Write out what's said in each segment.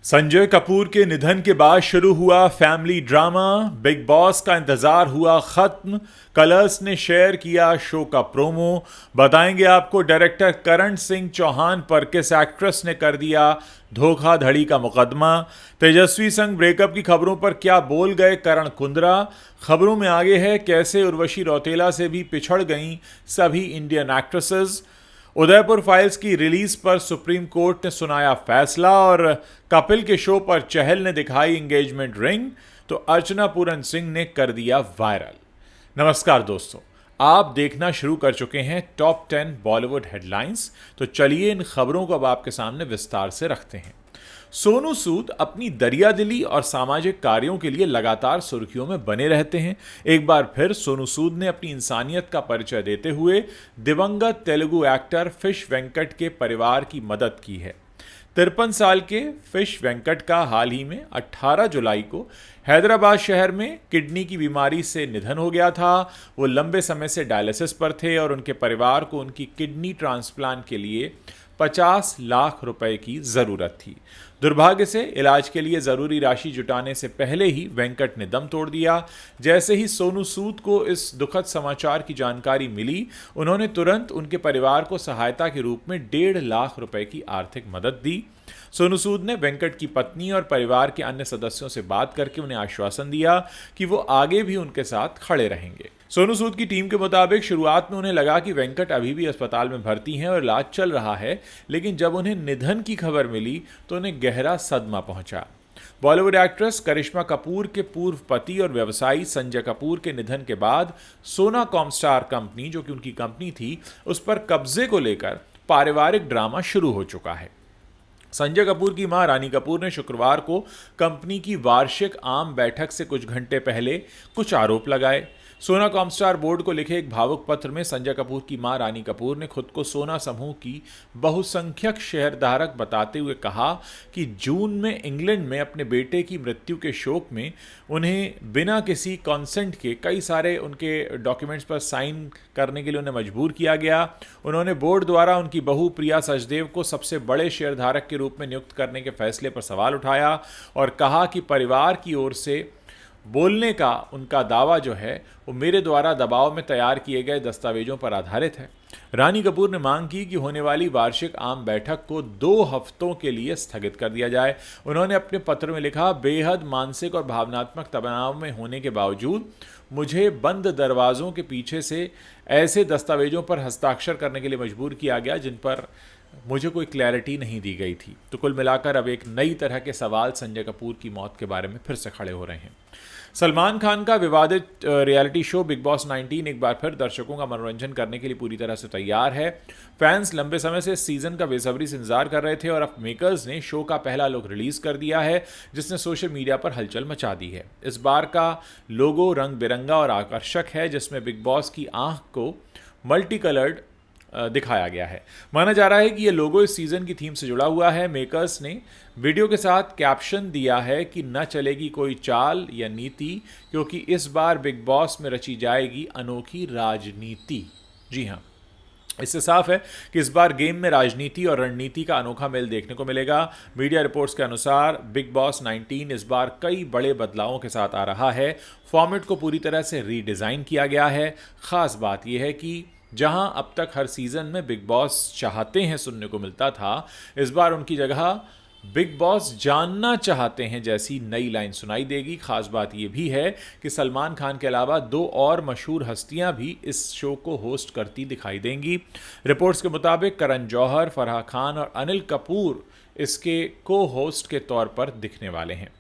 संजय कपूर के निधन के बाद शुरू हुआ फैमिली ड्रामा। बिग बॉस का इंतजार हुआ खत्म। कलर्स ने शेयर किया शो का प्रोमो। बताएंगे आपको डायरेक्टर करण सिंह चौहान पर किस एक्ट्रेस ने कर दिया धोखाधड़ी का मुकदमा। तेजस्वी संग ब्रेकअप की खबरों पर क्या बोल गए करण कुंद्रा। खबरों में आगे है कैसे उर्वशी रौतेला से भी पिछड़ गईं सभी इंडियन एक्ट्रेसेस। उदयपुर फाइल्स की रिलीज पर सुप्रीम कोर्ट ने सुनाया फैसला और कपिल के शो पर चहल ने दिखाई एंगेजमेंट रिंग तो अर्चना पूरन सिंह ने कर दिया वायरल। नमस्कार दोस्तों, आप देखना शुरू कर चुके हैं टॉप 10 बॉलीवुड हेडलाइंस। तो चलिए इन खबरों को अब आपके सामने विस्तार से रखते हैं। सोनू सूद अपनी दरियादिली और सामाजिक कार्यों के लिए लगातार सुर्खियों में बने रहते हैं। एक बार फिर सोनू सूद ने अपनी इंसानियत का परिचय देते हुए दिवंगत तेलुगु एक्टर फिश वेंकट के परिवार की मदद की है। 53 साल के फिश वेंकट का हाल ही में 18 जुलाई को हैदराबाद शहर में किडनी की बीमारी से निधन हो गया था। वो लंबे समय से डायलिसिस पर थे और उनके परिवार को उनकी किडनी ट्रांसप्लांट के लिए 50 लाख रुपए की जरूरत थी। दुर्भाग्य से इलाज के लिए जरूरी राशि जुटाने से पहले ही वेंकट ने दम तोड़ दिया। जैसे ही सोनू सूद को इस दुखद समाचार की जानकारी मिली, उन्होंने तुरंत उनके परिवार को सहायता के रूप में 1.5 लाख रुपए की आर्थिक मदद दी। सोनू सूद ने वेंकट की पत्नी और परिवार के अन्य सदस्यों से बात करके उन्हें आश्वासन दिया कि वो आगे भी उनके साथ खड़े रहेंगे। सोनू सूद की टीम के मुताबिक शुरुआत में उन्हें लगा कि वेंकट अभी भी अस्पताल में भर्ती हैं और इलाज चल रहा है, लेकिन जब उन्हें निधन की खबर मिली तो उन्हें गहरा सदमा पहुंचा। बॉलीवुड एक्ट्रेस करिश्मा कपूर के पूर्व पति और व्यवसायी संजय कपूर के निधन के बाद सोना कॉमस्टार कंपनी, जो कि उनकी कंपनी थी, उस पर कब्जे को लेकर पारिवारिक ड्रामा शुरू हो चुका है। संजय कपूर की मां रानी कपूर ने शुक्रवार को कंपनी की वार्षिक आम बैठक से कुछ घंटे पहले कुछ आरोप लगाए। सोना कॉमस्टार बोर्ड को लिखे एक भावुक पत्र में संजय कपूर की मां रानी कपूर ने खुद को सोना समूह की बहुसंख्यक शेयरधारक बताते हुए कहा कि जून में इंग्लैंड में अपने बेटे की मृत्यु के शोक में उन्हें बिना किसी कॉन्सेंट के कई सारे उनके डॉक्यूमेंट्स पर साइन करने के लिए उन्हें मजबूर किया गया। उन्होंने बोर्ड द्वारा उनकी बहू प्रिया सचदेव को सबसे बड़े शेयरधारक के रूप में नियुक्त करने के फैसले पर सवाल उठाया और कहा कि परिवार की ओर से बोलने का उनका दावा जो है वो मेरे द्वारा दबाव में तैयार किए गए दस्तावेजों पर आधारित है। रानी कपूर ने मांग की कि होने वाली वार्षिक आम बैठक को 2 हफ्तों के लिए स्थगित कर दिया जाए। उन्होंने अपने पत्र में लिखा, बेहद मानसिक और भावनात्मक तनाव में होने के बावजूद मुझे बंद दरवाजों के पीछे से ऐसे दस्तावेजों पर हस्ताक्षर करने के लिए मजबूर किया गया जिन पर मुझे कोई क्लैरिटी नहीं दी गई थी। तो कुल मिलाकर अब एक नई तरह के सवाल संजय कपूर की मौत के बारे में फिर से खड़े हो रहे हैं। सलमान खान का विवादित रियलिटी शो बिग बॉस 19 एक बार फिर दर्शकों का मनोरंजन करने के लिए पूरी तरह से तैयार है। फैंस लंबे समय से इस सीजन का बेसब्री से इंतजार कर रहे थे और अब मेकर्स ने शो का पहला लुक रिलीज कर दिया है, जिसने सोशल मीडिया पर हलचल मचा दी है। इस बार का लोगो रंग बिरंगा और आकर्षक है, जिसमें बिग बॉस की आंख को मल्टी कलर्ड दिखाया गया है। माना जा रहा है कि यह लोगो इस सीजन की थीम से जुड़ा हुआ है। मेकर्स ने वीडियो के साथ कैप्शन दिया है कि न चलेगी कोई चाल या नीति, क्योंकि इस बार बिग बॉस में रची जाएगी अनोखी राजनीति। जी हाँ, इससे साफ है कि इस बार गेम में राजनीति और रणनीति का अनोखा मेल देखने को मिलेगा। मीडिया रिपोर्ट्स के अनुसार बिग बॉस 19 इस बार कई बड़े बदलावों के साथ आ रहा है। फॉर्मेट को पूरी तरह से रीडिज़ाइन किया गया है। खास बात यह है कि जहां अब तक हर सीजन में बिग बॉस चाहते हैं सुनने को मिलता था, इस बार उनकी जगह बिग बॉस जानना चाहते हैं जैसी नई लाइन सुनाई देगी। खास बात यह भी है कि सलमान खान के अलावा 2 और मशहूर हस्तियां भी इस शो को होस्ट करती दिखाई देंगी। रिपोर्ट्स के मुताबिक करण जौहर, फराह खान और अनिल कपूर इसके को होस्ट के तौर पर दिखने वाले हैं।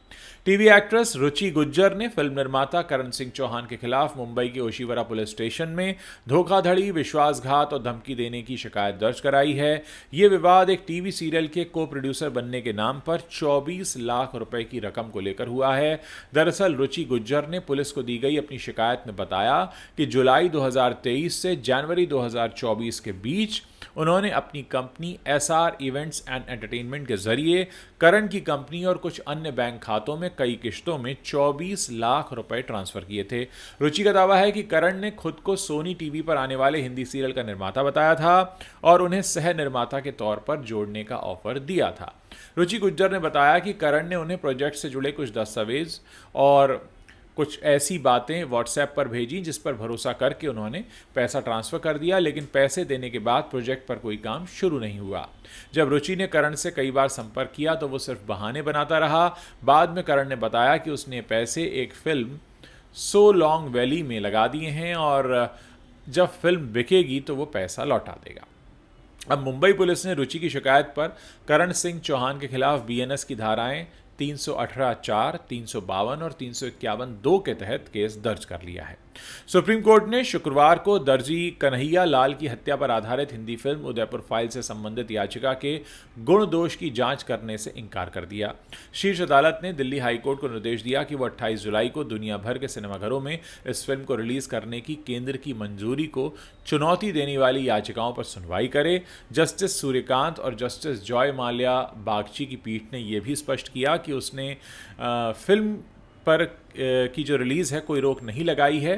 टीवी एक्ट्रेस रुचि गुज्जर ने फिल्म निर्माता करण सिंह चौहान के खिलाफ मुंबई के ओशिवरा पुलिस स्टेशन में धोखाधड़ी, विश्वासघात और धमकी देने की शिकायत दर्ज कराई है। ये विवाद एक टीवी सीरियल के को प्रोड्यूसर बनने के नाम पर 24 लाख रुपए की रकम को लेकर हुआ है। दरअसल रुचि गुज्जर ने पुलिस को दी गई अपनी शिकायत में बताया कि जुलाई 2023 से जनवरी 2024 के बीच उन्होंने अपनी company SR events and entertainment के जरिए करण की कंपनी और कुछ अन्य बैंक खातों में कई किश्तों में 24 लाख रुपए ट्रांसफर किए थे। रुचि का दावा है कि करण ने खुद को सोनी टीवी पर आने वाले हिंदी सीरियल का निर्माता बताया था और उन्हें सह निर्माता के तौर पर जोड़ने का ऑफर दिया था। रुचि गुज्जर ने बताया कि करण ने उन्हें प्रोजेक्ट से जुड़े कुछ दस्तावेज और कुछ ऐसी बातें व्हाट्सएप पर भेजी जिस पर भरोसा करके उन्होंने पैसा ट्रांसफ़र कर दिया, लेकिन पैसे देने के बाद प्रोजेक्ट पर कोई काम शुरू नहीं हुआ। जब रुचि ने करण से कई बार संपर्क किया तो वो सिर्फ बहाने बनाता रहा। बाद में करण ने बताया कि उसने पैसे एक फिल्म सो लॉन्ग वैली में लगा दिए हैं और जब फिल्म बिकेगी तो वो पैसा लौटा देगा। अब मुंबई पुलिस ने रुचि की शिकायत पर करण सिंह चौहान के खिलाफ बीएनएस की धाराएं 318(4), 352 और 351(2) के तहत केस दर्ज कर लिया है। सुप्रीम कोर्ट ने शुक्रवार को दर्जी कन्हैया लाल की हत्या पर आधारित हिंदी फिल्म उदयपुर फाइल से संबंधित याचिका के गुण दोष की जांच करने से इनकार कर दिया। शीर्ष अदालत ने दिल्ली हाईकोर्ट को निर्देश दिया कि वह 28 जुलाई को दुनिया भर के सिनेमाघरों में इस फिल्म को रिलीज करने की केंद्र की मंजूरी को चुनौती देने वाली याचिकाओं पर सुनवाई करे। जस्टिस सूर्यकांत और जस्टिस जॉय माल्या बागची की पीठ ने यह भी स्पष्ट किया कि उसने फिल्म पर की जो रिलीज़ है कोई रोक नहीं लगाई है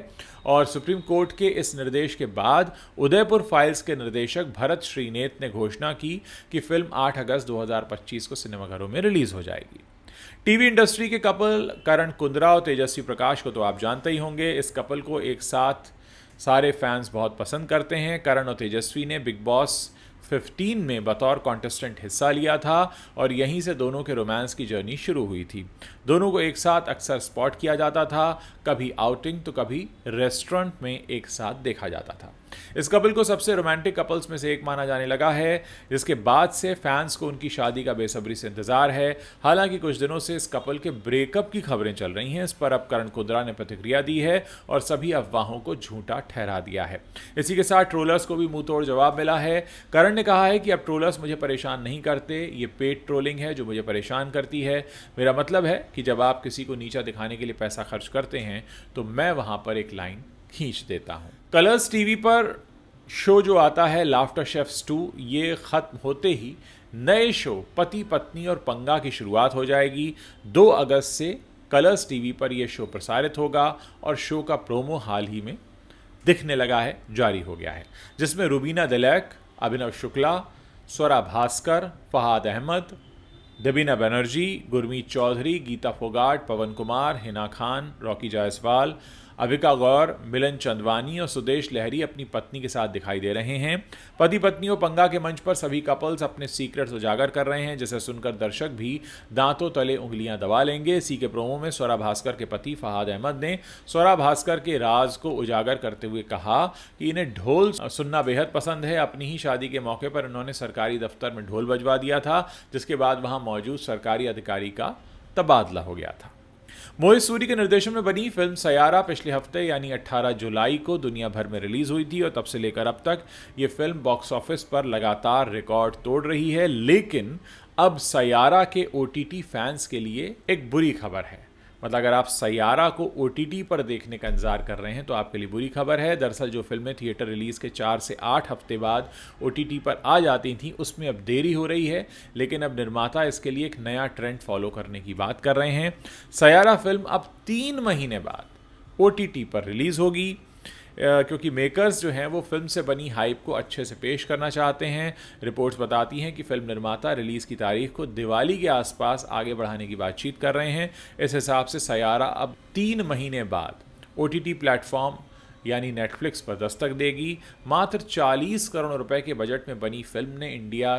और सुप्रीम कोर्ट के इस निर्देश के बाद उदयपुर फाइल्स के निर्देशक भरत श्रीनेत ने घोषणा की कि फिल्म 8 अगस्त 2025 को सिनेमाघरों में रिलीज़ हो जाएगी। टीवी इंडस्ट्री के कपल करण कुंद्रा और तेजस्वी प्रकाश को तो आप जानते ही होंगे। इस कपल को एक साथ सारे फैंस बहुत पसंद करते हैं। करण और तेजस्वी ने बिग बॉस 15 में बतौर कॉन्टेस्टेंट हिस्सा लिया था और यहीं से दोनों के रोमांस की जर्नी शुरू हुई थी। दोनों को एक साथ अक्सर स्पॉट किया जाता था, कभी आउटिंग तो कभी रेस्टोरेंट में एक साथ देखा जाता था। इस कपल को सबसे रोमांटिक कपल्स में से एक माना जाने लगा है, जिसके बाद से फैंस को उनकी शादी का बेसब्री से इंतजार है। हालांकि कुछ दिनों से इस कपल के ब्रेकअप की खबरें चल रही हैं। इस पर अब करण कुंद्रा ने प्रतिक्रिया दी है और सभी अफवाहों को झूठा ठहरा दिया है। इसी के साथ ट्रोलर्स को भी मुंह तोड़ जवाब मिला है। करण ने कहा है कि अब ट्रोलर्स मुझे परेशान नहीं करते, ये पेड ट्रोलिंग है जो मुझे परेशान करती है। मेरा मतलब है कि जब आप किसी को नीचा दिखाने के लिए पैसा खर्च करते हैं तो मैं वहां पर एक लाइन खींच देता हूं। कलर्स टीवी पर शो जो आता है लाफ्टर शेफ्स 2, ये खत्म होते ही नए शो पति पत्नी और पंगा की शुरुआत हो जाएगी। 2 अगस्त से कलर्स टीवी पर यह शो प्रसारित होगा और शो का प्रोमो हाल ही में दिखने लगा है, जारी हो गया है, जिसमें रुबीना दिलैक, अभिनव शुक्ला, स्वरा भास्कर, फहाद अहमद, दबीना बनर्जी, गुरमीत चौधरी, गीता फोगाट, पवन कुमार, हिना खान, रॉकी जायसवाल, अविका गौर, मिलन चंदवानी और सुदेश लहरी अपनी पत्नी के साथ दिखाई दे रहे हैं। पति पत्नियों पंगा के मंच पर सभी कपल्स अपने सीक्रेट्स उजागर कर रहे हैं, जिसे सुनकर दर्शक भी दांतों तले उंगलियां दबा लेंगे। इसी के प्रोमो में स्वरा भास्कर के पति फहाद अहमद ने स्वरा भास्कर के राज को उजागर करते हुए कहा कि इन्हें ढोल सुनना बेहद पसंद है। अपनी ही शादी के मौके पर उन्होंने सरकारी दफ्तर में ढोल बजवा दिया था, जिसके बाद वहां मौजूद सरकारी अधिकारी का तबादला हो गया था। मोहित सूरी के निर्देशन में बनी फिल्म सयारा पिछले हफ्ते यानी 18 जुलाई को दुनिया भर में रिलीज हुई थी और तब से लेकर अब तक ये फिल्म बॉक्स ऑफिस पर लगातार रिकॉर्ड तोड़ रही है। लेकिन अब सयारा के OTT फैंस के लिए एक बुरी खबर है। मतलब अगर आप सयारा को OTT पर देखने का इंतजार कर रहे हैं तो आपके लिए बुरी खबर है। दरअसल जो फिल्में थिएटर रिलीज के 4 से 8 हफ्ते बाद OTT पर आ जाती थी उसमें अब देरी हो रही है, लेकिन अब निर्माता इसके लिए एक नया ट्रेंड फॉलो करने की बात कर रहे हैं। सयारा फिल्म अब 3 महीने बाद OTT पर रिलीज होगी, क्योंकि मेकर्स जो हैं वो फिल्म से बनी हाइप को अच्छे से पेश करना चाहते हैं। रिपोर्ट्स बताती हैं कि फिल्म निर्माता रिलीज़ की तारीख को दिवाली के आसपास आगे बढ़ाने की बातचीत कर रहे हैं। इस हिसाब से सयारा अब 3 महीने बाद OTT प्लेटफॉर्म यानी नेटफ्लिक्स पर दस्तक देगी। मात्र 40 करोड़ रुपए के बजट में बनी फिल्म ने इंडिया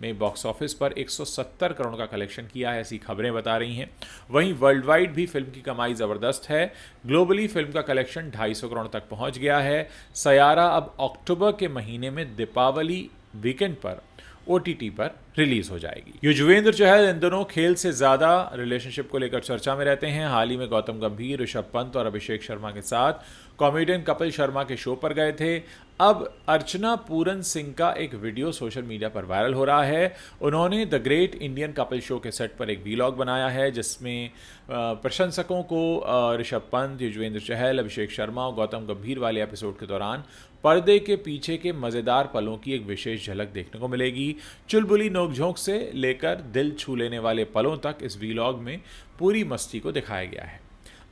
में बॉक्स ऑफिस पर 170 करोड़ का कलेक्शन किया है, ऐसी खबरें बता रही हैं। वहीं वर्ल्ड वाइड भी फिल्म की कमाई ज़बरदस्त है। ग्लोबली फिल्म का कलेक्शन 250 करोड़ तक पहुंच गया है। सयारा अब अक्टूबर के महीने में दीपावली वीकेंड पर OTT पर रिलीज हो जाएगी। युजवेंद्र चहल इन दोनों खेल से ज़्यादा रिलेशनशिप को लेकर चर्चा में रहते हैं। हाल ही में गौतम गंभीर, ऋषभ पंत और अभिषेक शर्मा के साथ कॉमेडियन कपिल शर्मा के शो पर गए थे। अब अर्चना पूरन सिंह का एक वीडियो सोशल मीडिया पर वायरल हो रहा है। उन्होंने the great Indian Kapil show के सेट पर एक वीलॉग बनाया है, जिसमें प्रशंसकों को ऋषभ पंत, युजवेंद्र चहल, अभिषेक शर्मा और गौतम गंभीर वाले एपिसोड के दौरान पर्दे के पीछे के मज़ेदार पलों की एक विशेष झलक देखने को मिलेगी। चुलबुली नोकझोंक से लेकर दिल छू लेने वाले पलों तक इस वीलॉग में पूरी मस्ती को दिखाया गया है।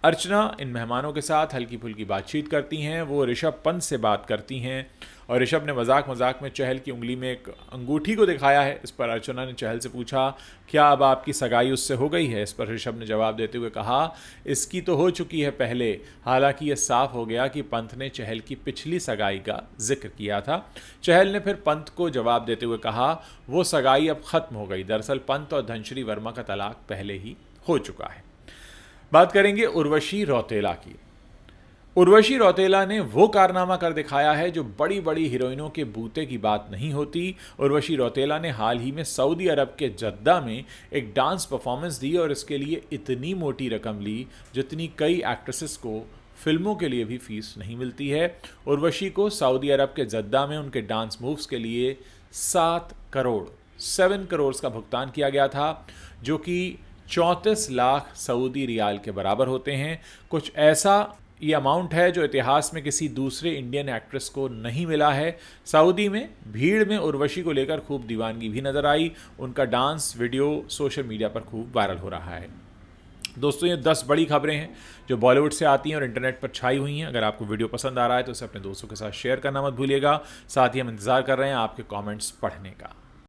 अर्चना इन मेहमानों के साथ हल्की फुल्की बातचीत करती हैं। वो ऋषभ पंत से बात करती हैं और ऋषभ ने मजाक मजाक में चहल की उंगली में एक अंगूठी को दिखाया है। इस पर अर्चना ने चहल से पूछा, क्या अब आपकी सगाई उससे हो गई है? इस पर ऋषभ ने जवाब देते हुए कहा, इसकी तो हो चुकी है पहले। हालांकि यह साफ हो गया कि पंत ने चहल की पिछली सगाई का जिक्र किया था। चहल ने फिर पंत को जवाब देते हुए कहा, वो सगाई अब खत्म हो गई। दरअसल पंत और धनश्री वर्मा का तलाक पहले ही हो चुका है। बात करेंगे उर्वशी रौतेला की। उर्वशी रौतेला ने वो कारनामा कर दिखाया है जो बड़ी बड़ी हीरोइनों के बूते की बात नहीं होती। उर्वशी रौतेला ने हाल ही में सऊदी अरब के जद्दा में एक डांस परफॉर्मेंस दी और इसके लिए इतनी मोटी रकम ली जितनी कई एक्ट्रेसेस को फिल्मों के लिए भी फीस नहीं मिलती है। उर्वशी को सऊदी अरब के जद्दा में उनके डांस मूव्स के लिए 7 करोड़ का भुगतान किया गया था, जो कि 34 लाख सऊदी रियाल के बराबर होते हैं। कुछ ऐसा ये अमाउंट है जो इतिहास में किसी दूसरे इंडियन एक्ट्रेस को नहीं मिला है। सऊदी में भीड़ में उर्वशी को लेकर खूब दीवानगी भी नजर आई। उनका डांस वीडियो सोशल मीडिया पर खूब वायरल हो रहा है। दोस्तों, ये 10 बड़ी खबरें हैं जो बॉलीवुड से आती हैं और इंटरनेट पर छाई हुई हैं। अगर आपको वीडियो पसंद आ रहा है तो इसे अपने दोस्तों के साथ शेयर करना मत भूलिएगा। साथ ही हम इंतज़ार कर रहे हैं आपके कमेंट्स पढ़ने का।